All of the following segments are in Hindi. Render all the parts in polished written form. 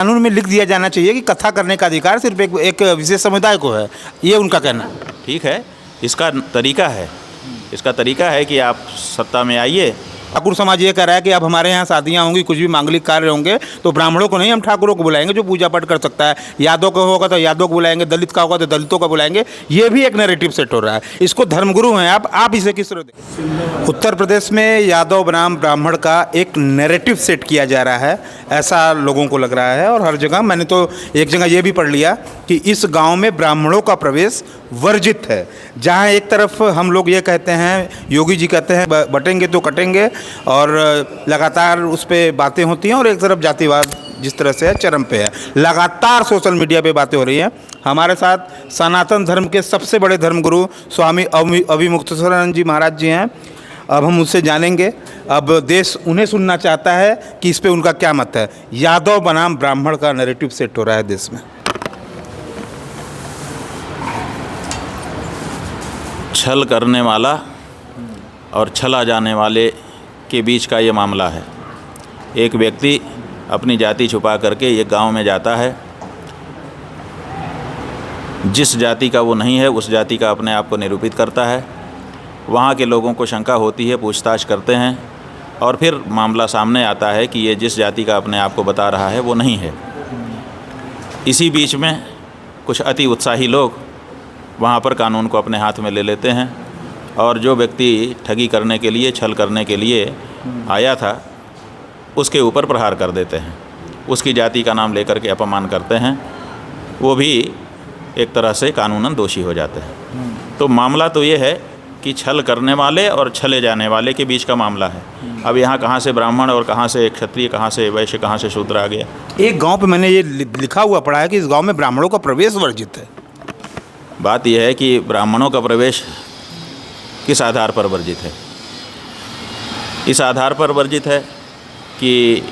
कानून में लिख दिया जाना चाहिए कि कथा करने का अधिकार सिर्फ एक विशेष समुदाय को है, ये उनका कहना है। ठीक है, इसका तरीका है कि आप सत्ता में आइए। ठाकुर समाज ये कह रहा है कि अब हमारे यहाँ शादियाँ होंगी, कुछ भी मांगलिक कार्य होंगे तो ब्राह्मणों को नहीं, हम ठाकुरों को बुलाएंगे जो पूजा पाठ कर सकता है। यादव का होगा तो यादव को बुलाएंगे, दलित का होगा तो दलितों का बुलाएंगे। ये भी एक नैरेटिव सेट हो रहा है। इसको धर्मगुरु हैं आप इसे किस तरह देखें? उत्तर प्रदेश में यादव बनाम ब्राह्मण का एक नैरेटिव सेट किया जा रहा है, ऐसा लोगों को लग रहा है। और हर जगह, मैंने तो एक जगह ये भी पढ़ लिया कि इस गाँव में ब्राह्मणों का प्रवेश वर्जित है। जहाँ एक तरफ हम लोग ये कहते हैं, योगी जी कहते हैं बटेंगे तो कटेंगे, और लगातार उस पर बातें होती हैं, और एक तरफ जातिवाद जिस तरह से है चरम पे है। लगातार सोशल मीडिया पे बातें हो रही हैं। हमारे साथ सनातन धर्म के सबसे बड़े धर्मगुरु स्वामी अभिमुक्तेश्वरानंद जी महाराज जी हैं। अब हम उससे जानेंगे, अब देश उन्हें सुनना चाहता है कि इस पे उनका क्या मत है। यादव बनाम ब्राह्मण का नैरेटिव सेट हो रहा है देश में। छल करने वाला और छला जाने वाले के बीच का ये मामला है। एक व्यक्ति अपनी जाति छुपा करके ये गांव में जाता है, जिस जाति का वो नहीं है उस जाति का अपने आप को निरूपित करता है। वहाँ के लोगों को शंका होती है, पूछताछ करते हैं, और फिर मामला सामने आता है कि ये जिस जाति का अपने आप को बता रहा है वो नहीं है। इसी बीच में कुछ अति उत्साही लोग वहाँ पर कानून को अपने हाथ में ले लेते हैं, और जो व्यक्ति ठगी करने के लिए, छल करने के लिए आया था, उसके ऊपर प्रहार कर देते हैं। उसकी जाति का नाम लेकर के अपमान करते हैं। वो भी एक तरह से कानूनन दोषी हो जाते हैं। तो मामला तो ये है कि छल करने वाले और छले जाने वाले के बीच का मामला है। अब यहाँ कहाँ से ब्राह्मण और कहाँ से क्षत्रिय, कहाँ से वैश्य, कहाँ से शूद्र आ गया। एक गांव पे मैंने ये लिखा हुआ पढ़ा है कि इस गांव में ब्राह्मणों का प्रवेश वर्जित है। बात यह है कि ब्राह्मणों का प्रवेश किस आधार पर वर्जित है? इस आधार पर वर्जित है कि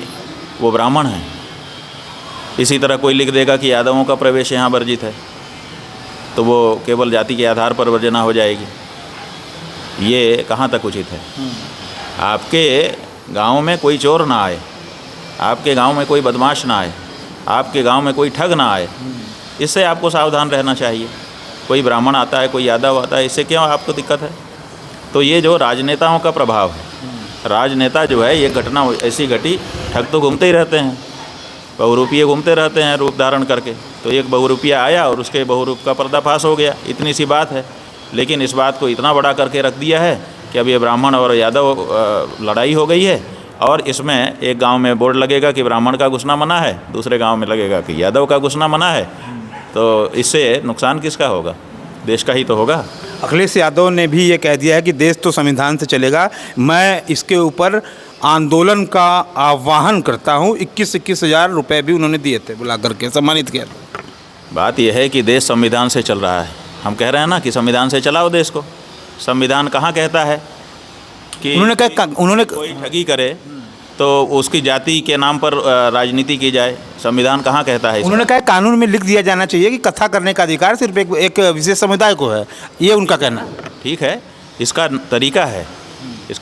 वो ब्राह्मण हैं। इसी तरह कोई लिख देगा कि यादवों का प्रवेश यहाँ वर्जित है, तो वो केवल जाति के आधार पर वर्जना हो जाएगी। ये कहाँ तक उचित है? आपके गांव में कोई चोर ना आए, आपके गांव में कोई बदमाश ना आए, आपके गांव में कोई ठग ना आए, इससे आपको सावधान रहना चाहिए। कोई ब्राह्मण आता है, कोई यादव आता है, इससे क्यों आपको दिक्कत है? तो ये जो राजनेताओं का प्रभाव है, राजनेता जो है, ये घटना ऐसी घटी, ठग तो घूमते ही रहते हैं, बहुरूपिये घूमते रहते हैं रूप धारण करके। तो एक बहुरूपिया आया और उसके बहुरूप का पर्दाफाश हो गया, इतनी सी बात है। लेकिन इस बात को इतना बड़ा करके रख दिया है कि अब ये ब्राह्मण और यादव लड़ाई हो गई है, और इसमें एक गांव में बोर्ड लगेगा कि ब्राह्मण का घुसना मना है, दूसरे गांव में लगेगा कि यादव का घुसना मना है। तो इससे नुकसान किसका होगा? देश का ही तो होगा। अखिलेश यादव ने भी ये कह दिया है कि देश तो संविधान से चलेगा, मैं इसके ऊपर आंदोलन का आह्वान करता हूँ। 21 हज़ार रुपये भी उन्होंने दिए थे, बुला करके सम्मानित किया था। बात यह है कि देश संविधान से चल रहा है। हम कह रहे हैं ना कि संविधान से चलाओ देश को। संविधान कहाँ कहता है कि उन्होंने कोई ठगी करे तो उसकी जाति के नाम पर राजनीति की जाए? संविधान कहाँ कहता है? उन्होंने कहा कानून में लिख दिया जाना चाहिए कि कथा करने का अधिकार सिर्फ एक विशेष समुदाय को है, ये उनका कहना है। ठीक है, इसका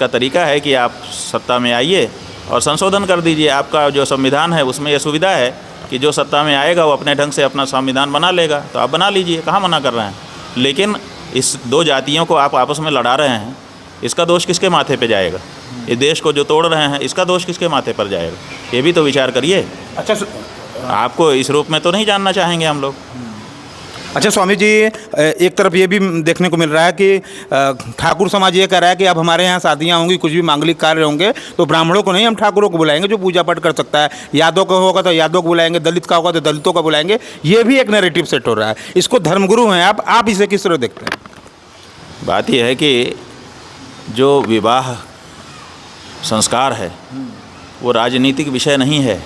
तरीका है कि आप सत्ता में आइए और संशोधन कर दीजिए। आपका जो संविधान है उसमें यह सुविधा है कि जो सत्ता में आएगा वो अपने ढंग से अपना संविधान बना लेगा, तो आप बना लीजिए, कहाँ मना कर रहे हैं। लेकिन इस दो जातियों को आप आपस में लड़ा रहे हैं, इसका दोष किसके माथे पे जाएगा? ये देश को जो तोड़ रहे हैं, इसका दोष किसके माथे पर जाएगा? ये भी तो विचार करिए। अच्छा, आपको इस रूप में तो नहीं जानना चाहेंगे हम लोग। अच्छा स्वामी जी, एक तरफ ये भी देखने को मिल रहा है कि ठाकुर समाज ये कह रहा है कि अब हमारे यहाँ शादियाँ होंगी, कुछ भी मांगलिक कार्य होंगे तो ब्राह्मणों को नहीं, हम ठाकुरों को बुलाएंगे जो पूजा पाठ कर सकता है। यादव का होगा तो यादव को बुलाएंगे, दलित का होगा तो दलितों का बुलाएंगे। ये भी एक नैरेटिव सेट हो रहा है। इसको धर्मगुरु हैं आप इसे किस तरह देखते हैं? बात यह है कि जो विवाह संस्कार है वो राजनीतिक विषय नहीं है।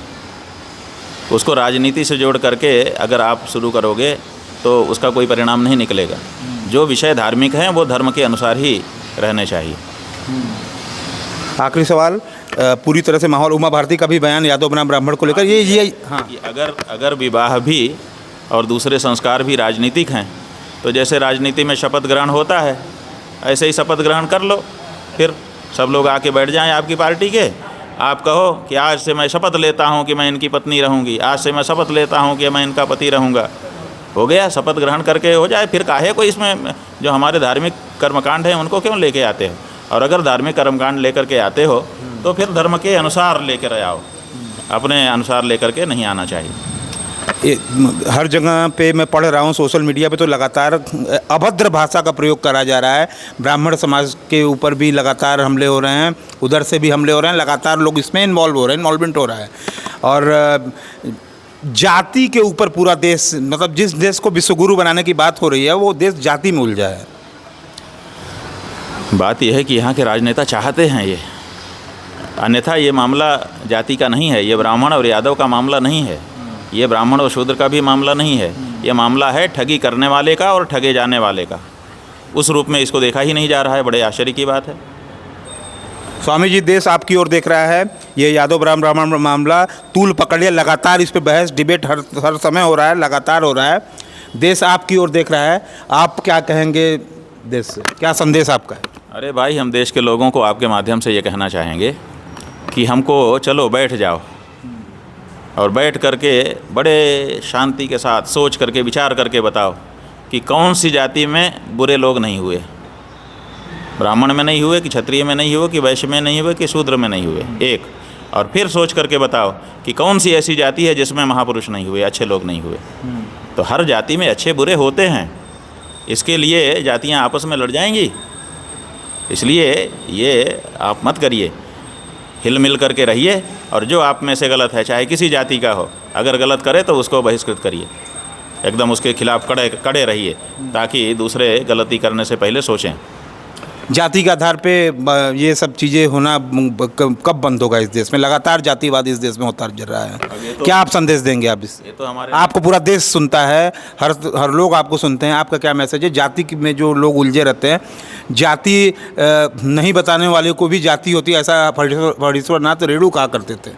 उसको राजनीति से जोड़ करके अगर आप शुरू करोगे तो उसका कोई परिणाम नहीं निकलेगा। जो विषय धार्मिक हैं वो धर्म के अनुसार ही रहने चाहिए। आखिरी सवाल, पूरी तरह से माहौल, उमा भारती का भी बयान यादव बनाम ब्राह्मण को लेकर ये हाँ, अगर विवाह भी और दूसरे संस्कार भी राजनीतिक हैं तो जैसे राजनीति में शपथ ग्रहण होता है ऐसे ही शपथ ग्रहण कर लो, फिर सब लोग आके बैठ जाएं आपकी पार्टी के आप कहो कि आज से मैं शपथ लेता हूँ कि मैं इनकी पत्नी रहूँगी, आज से मैं शपथ लेता हूँ कि मैं इनका पति रहूँगा, हो गया, शपथ ग्रहण करके हो जाए। फिर काहे को इसमें जो हमारे धार्मिक कर्मकांड हैं उनको क्यों लेके आते हो? और अगर धार्मिक कर्मकांड लेकर के आते हो तो फिर धर्म के अनुसार लेकर आओ, अपने अनुसार लेकर के नहीं आना चाहिए। हर जगह पे मैं पढ़ रहा हूँ, सोशल मीडिया पे तो लगातार अभद्र भाषा का प्रयोग करा जा रहा है। ब्राह्मण समाज के ऊपर भी लगातार हमले हो रहे हैं, उधर से भी हमले हो रहे हैं, लगातार लोग इसमें इन्वॉल्वमेंट हो रहा है। और जाति के ऊपर पूरा देश, मतलब जिस देश को विश्वगुरु बनाने की बात हो रही है वो देश जाति में उलझा है। बात यह है कि यहाँ के राजनेता चाहते हैं ये, अन्यथा ये मामला जाति का नहीं है, ये ब्राह्मण और यादव का मामला नहीं है, ये ब्राह्मण और शूद्र का भी मामला नहीं है, ये मामला है ठगी करने वाले का और ठगे जाने वाले का। उस रूप में इसको देखा ही नहीं जा रहा है, बड़े आश्चर्य की बात है। स्वामी जी, देश आपकी ओर देख रहा है, ये यादव ब्राह्मण मामला तूल पकड़ लिया, लगातार इस पे बहस डिबेट हर समय हो रहा है, लगातार हो रहा है। देश आपकी ओर देख रहा है, आप क्या कहेंगे देश से, क्या संदेश आपका है? अरे भाई, हम देश के लोगों को आपके माध्यम से ये कहना चाहेंगे कि हमको चलो बैठ जाओ और बैठ करके बड़े शांति के साथ सोच करके विचार करके बताओ कि कौन सी जाति में बुरे लोग नहीं हुए, ब्राह्मण में नहीं हुए कि क्षत्रिय में नहीं हुए कि वैश्य में नहीं हुए कि शूद्र में नहीं हुए, एक। और फिर सोच करके बताओ कि कौन सी ऐसी जाति है जिसमें महापुरुष नहीं हुए, अच्छे लोग नहीं हुए। तो हर जाति में अच्छे बुरे होते हैं, इसके लिए जातियाँ आपस में लड़ जाएंगी, इसलिए ये आप मत करिए, हिल मिल करके रहिए। और जो आप में से गलत है, चाहे किसी जाति का हो, अगर गलत करे तो उसको बहिष्कृत करिए, एकदम उसके खिलाफ कड़े रहिए, ताकि दूसरे गलती करने से पहले सोचें। जाति के आधार पे ये सब चीज़ें होना कब बंद होगा? इस देश में लगातार जातिवाद इस देश में होता जा रहा है, क्या आप संदेश देंगे? आप इस, ये तो हमारे, आपको पूरा देश सुनता है, हर लोग आपको सुनते हैं, आपका क्या मैसेज है? जाति में जो लोग उलझे रहते हैं, जाति नहीं बताने वाले को भी जाति होती है, ऐसा फणीश्वर नाथ रेणु कहा करते थे।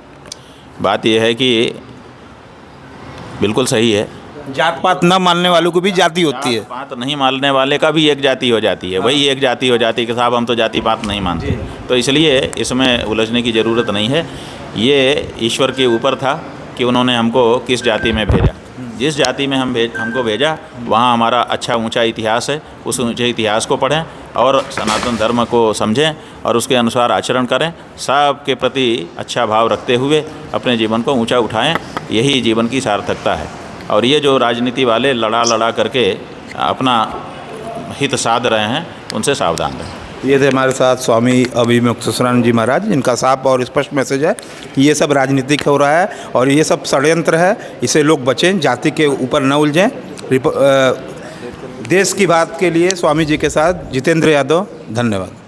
बात यह है कि बिल्कुल सही है, जात पात न मानने वालों को भी जाति होती है, पात नहीं मानने वाले का भी एक जाति हो जाती है। वही एक जाति हो जाती है कि साहब हम तो जाति पात नहीं मानते। तो इसलिए इसमें उलझने की ज़रूरत नहीं है, ये ईश्वर के ऊपर था कि उन्होंने हमको किस जाति में भेजा। जिस जाति में हमको भेजा वहाँ हमारा अच्छा ऊंचा इतिहास है, उस ऊंचे इतिहास को पढ़ें और सनातन धर्म को समझें और उसके अनुसार आचरण करें, सबके प्रति अच्छा भाव रखते हुए अपने जीवन को ऊंचा उठाएं, यही जीवन की सार्थकता है। और ये जो राजनीति वाले लड़ा करके अपना हित साध रहे हैं, उनसे सावधान रहें। ये थे हमारे साथ स्वामी अभिमुक्तेश्वरानंद जी महाराज, जिनका साफ और स्पष्ट मैसेज है कि ये सब राजनीतिक हो रहा है और ये सब षड्यंत्र है, इसे लोग बचें, जाति के ऊपर न उलझें। देश की बात के लिए स्वामी जी के साथ जितेंद्र यादव, धन्यवाद।